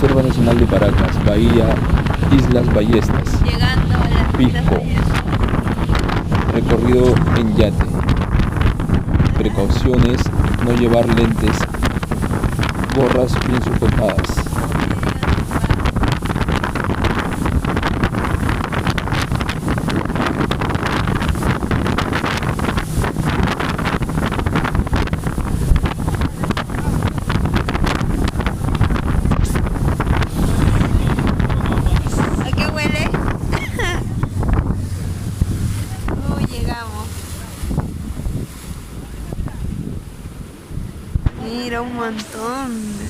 Reserva Nacional de Paracas, Bahía, Islas Ballestas, Llegando a las Pisco, recorrido en yate. Precauciones, no llevar lentes, gorras bien sujetadas. ¿A qué huele? Llegamos. Mira, un montón.